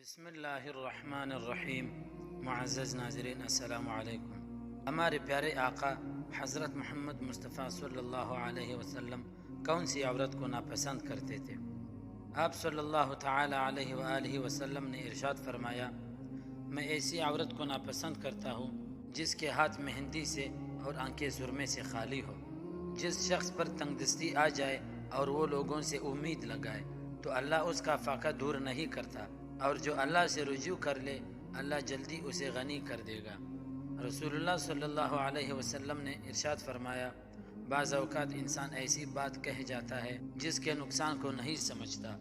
بسم اللہ الرحمن الرحیم۔ معزز ناظرین السلام علیکم۔ ہمارے پیارے آقا حضرت محمد مصطفیٰ صلی اللہ علیہ وسلم کون سی عورت کو ناپسند کرتے تھے؟ آپ صلی اللہ تعالی علیہ وآلہ وسلم نے ارشاد فرمایا، میں ایسی عورت کو ناپسند کرتا ہوں جس کے ہاتھ مہندی سے اور آنکھیں سرمے سے خالی ہو۔ جس شخص پر تنگ دستی آ جائے اور وہ لوگوں سے امید لگائے تو اللہ اس کا فاقہ دور نہیں کرتا، اور جو اللہ سے رجوع کر لے اللہ جلدی اسے غنی کر دے گا۔ رسول اللہ صلی اللہ علیہ وسلم نے ارشاد فرمایا، بعض اوقات انسان ایسی بات کہہ جاتا ہے جس کے نقصان کو نہیں سمجھتا،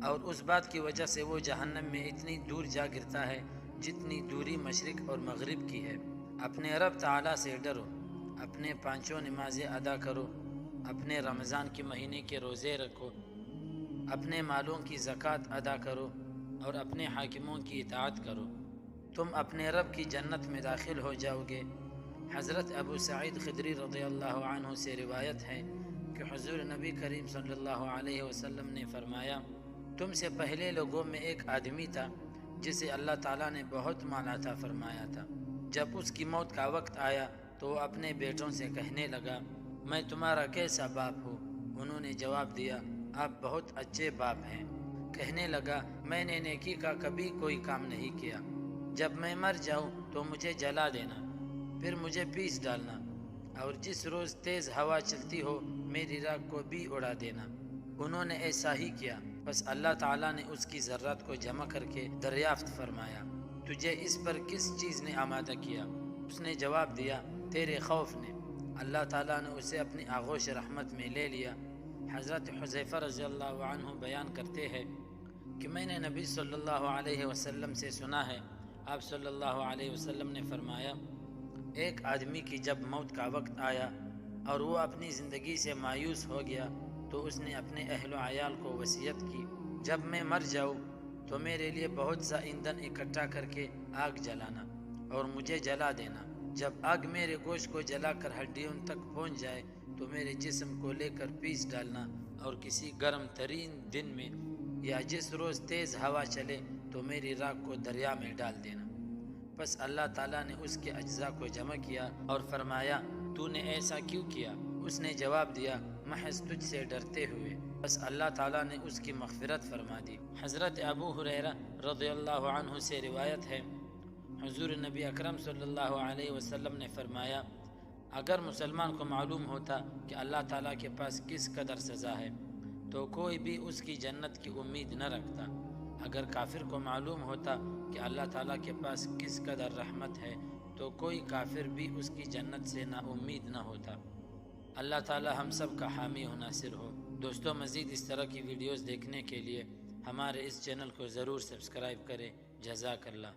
اور اس بات کی وجہ سے وہ جہنم میں اتنی دور جا گرتا ہے جتنی دوری مشرق اور مغرب کی ہے۔ اپنے رب تعالیٰ سے ڈرو، اپنے پانچوں نمازیں ادا کرو، اپنے رمضان کے مہینے کے روزے رکھو، اپنے مالوں کی زکوٰۃ ادا کرو اور اپنے حاکموں کی اطاعت کرو، تم اپنے رب کی جنت میں داخل ہو جاؤ گے۔ حضرت ابو سعید خدری رضی اللہ عنہ سے روایت ہے کہ حضور نبی کریم صلی اللہ علیہ وسلم نے فرمایا، تم سے پہلے لوگوں میں ایک آدمی تھا جسے اللہ تعالیٰ نے بہت مال عطا فرمایا تھا۔ جب اس کی موت کا وقت آیا تو وہ اپنے بیٹوں سے کہنے لگا، میں تمہارا کیسا باپ ہوں؟ انہوں نے جواب دیا، آپ بہت اچھے باپ ہیں۔ کہنے لگا، میں نے نیکی کا کبھی کوئی کام نہیں کیا، جب میں مر جاؤں تو مجھے جلا دینا، پھر مجھے پیس ڈالنا، اور جس روز تیز ہوا چلتی ہو میری راکھ کو بھی اڑا دینا۔ انہوں نے ایسا ہی کیا، بس اللہ تعالیٰ نے اس کی ذرات کو جمع کر کے دریافت فرمایا، تجھے اس پر کس چیز نے آمادہ کیا؟ اس نے جواب دیا، تیرے خوف نے۔ اللہ تعالیٰ نے اسے اپنی آغوش رحمت میں لے لیا۔ حضرت حذیفہ رضی اللہ عنہ بیان کرتے ہیں کہ میں نے نبی صلی اللہ علیہ وسلم سے سنا ہے، آپ صلی اللہ علیہ وسلم نے فرمایا، ایک آدمی کی جب موت کا وقت آیا اور وہ اپنی زندگی سے مایوس ہو گیا تو اس نے اپنے اہل و عیال کو وصیت کی، جب میں مر جاؤں تو میرے لیے بہت سا ایندھن اکٹھا کر کے آگ جلانا اور مجھے جلا دینا۔ جب آگ میرے گوشت کو جلا کر ہڈیوں تک پہنچ جائے تو میرے جسم کو لے کر پیس ڈالنا، اور کسی گرم ترین دن میں یا جس روز تیز ہوا چلے تو میری راکھ کو دریا میں ڈال دینا۔ پس اللہ تعالیٰ نے اس کے اجزاء کو جمع کیا اور فرمایا، تو نے ایسا کیوں کیا؟ اس نے جواب دیا، محض تجھ سے ڈرتے ہوئے۔ بس اللہ تعالیٰ نے اس کی مغفرت فرما دی۔ حضرت ابو ہریرہ رضی اللہ عنہ سے روایت ہے، حضور نبی اکرم صلی اللہ علیہ وسلم نے فرمایا، اگر مسلمان کو معلوم ہوتا کہ اللہ تعالیٰ کے پاس کس قدر سزا ہے تو کوئی بھی اس کی جنت کی امید نہ رکھتا۔ اگر کافر کو معلوم ہوتا کہ اللہ تعالیٰ کے پاس کس قدر رحمت ہے تو کوئی کافر بھی اس کی جنت سے نا امید نہ ہوتا۔ اللہ تعالیٰ ہم سب کا حامی و ناصر ہو۔ دوستو، مزید اس طرح کی ویڈیوز دیکھنے کے لیے ہمارے اس چینل کو ضرور سبسکرائب کریں۔ جزاک اللہ۔